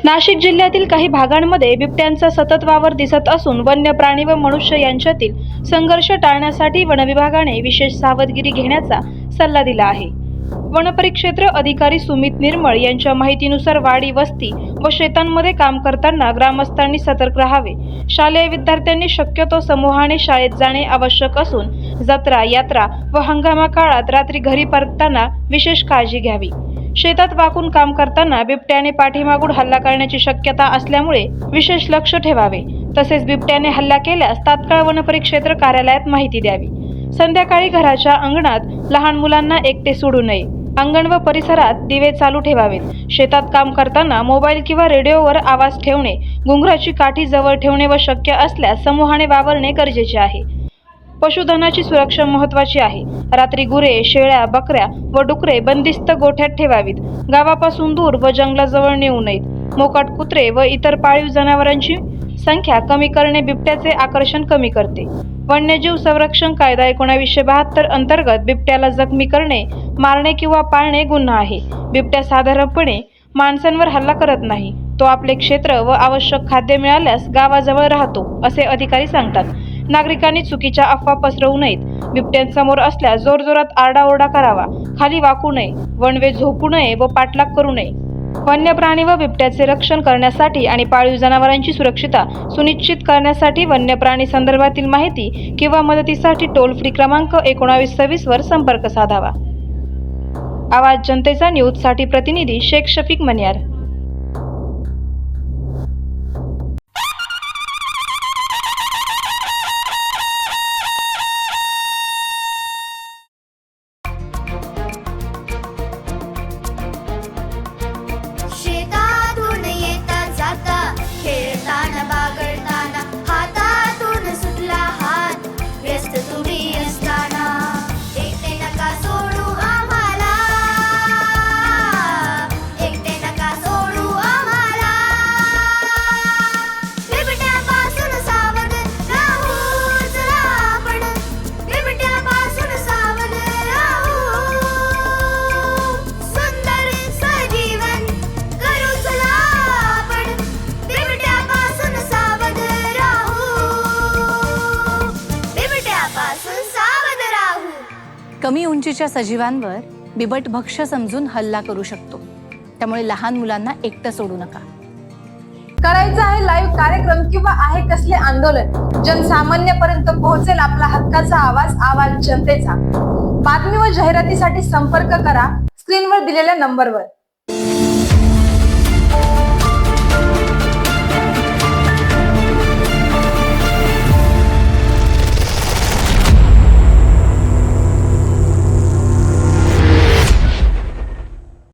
नाशिक जिल्ह्यातील काही भागांमध्ये बिबट्यांचा सतत वावर दिसत असून वन्य प्राणी व मनुष्य यांच्यातील संघर्ष टाळण्यासाठी वन विभागाने विशेष सावधगिरी घेण्याचा सल्ला दिला आहे। वनपरिक्षेत्र अधिकारी सुमित निर्मळ यांच्या माहितीनुसार वाडी वस्ती व शेतांमध्ये काम करताना ग्रामस्थांनी सतर्क राहावे। शालेय विद्यार्थ्यांनी शक्यतो समूहाने शाळेत जाणे आवश्यक असून जत्रा, यात्रा व हंगामा काळात रात्री घरी परतताना विशेष काळजी घ्यावी। शेतात वाकून काम करताना बिबट्याने पाठीमागून हल्ला करण्याची शक्यता असल्यामुळे विशेष लक्ष ठेवावे। तसेच बिबट्याने हल्ला केल्यास तात्काळ वनपरिक्षेत्र कार्यालयात माहिती द्यावी। संध्याकाळी घराच्या अंगणात लहान मुलांना एकटे सोडू नये। अंगण व परिसरात दिवे चालू ठेवावेत। शेतात काम करताना मोबाईल किंवा रेडिओवर आवाज ठेवणे, घुंगराची काठी जवळ ठेवणे व शक्य असल्यास समूहाने वावरणे गरजेचे आहे। पशुधनाची सुरक्षा महत्त्वाची आहे। रात्री गुरे, शेळ्या, बकऱ्या व डुकरे बंदिस्त गोठ्यात ठेवावीत। गावापासून दूर व जंगलाजवळ नेऊ नयेत। मोकाट कुत्रे व इतर पाळीव जनावरांची संख्या कमी करणे बिबट्याचे आकर्षण कमी करते। वन्यजीव संरक्षण कायदा 1972 अंतर्गत बिबट्याला जखमी करणे, मारणे किंवा पाळणे गुन्हा आहे। बिबट्या साधारणपणे माणसांवर हल्ला करत नाही। तो आपले क्षेत्र व आवश्यक खाद्य मिळाल्यास गावाजवळ राहतो, असे अधिकारी सांगतात। नागरिकांनी चुकीच्या अफवा पसरवू नयेत। बिबट्यांसमोर असल्यास जोरजोरात आरडाओरडा करावा। खाली वाकू नये, वणवे झोपू नये व पाठलाग करू नये। वन्य प्राणी व बिबट्याचे रक्षण करण्यासाठी आणि पाळीव जनावरांची सुरक्षितता सुनिश्चित करण्यासाठी वन्य प्राणी संदर्भातील माहिती किंवा मदतीसाठी टोल फ्री क्रमांक 1926 वर संपर्क साधावा। आवाज जनतेचा न्यूजसाठी प्रतिनिधी शेख शफीक मनियार। शेतातून येता जाता खेळताना बागडताना हातातून सुटला हात व्यस्त तुम्ही असताना एकटे नका सोडू आम्हाला, एकटे नका सोडू आम्हाला। बिबट्यापासून सावध राहू चला आपण, बिबट्यापासून सावध राहू। सुंदर सजीवन करू चला आपण, बिबट्यापासून सावध राहू, बिबट्यापासून सावध राहू। कमी उंचीच्या सजीवांवर बिबट भक्ष्य समजून हल्ला करू शकतो, त्यामुळे लहान मुलांना एकटं सोडू नका। करायचं आहे लाईव्ह कार्यक्रम किंवा आहे कसले आंदोलन, जनसामान्यपर्यंत पोहोचेल आपला हक्काचा आवाज, आवाज जनतेचा। बातमी व जाहिरातीसाठी संपर्क करा स्क्रीनवर दिलेल्या नंबरवर।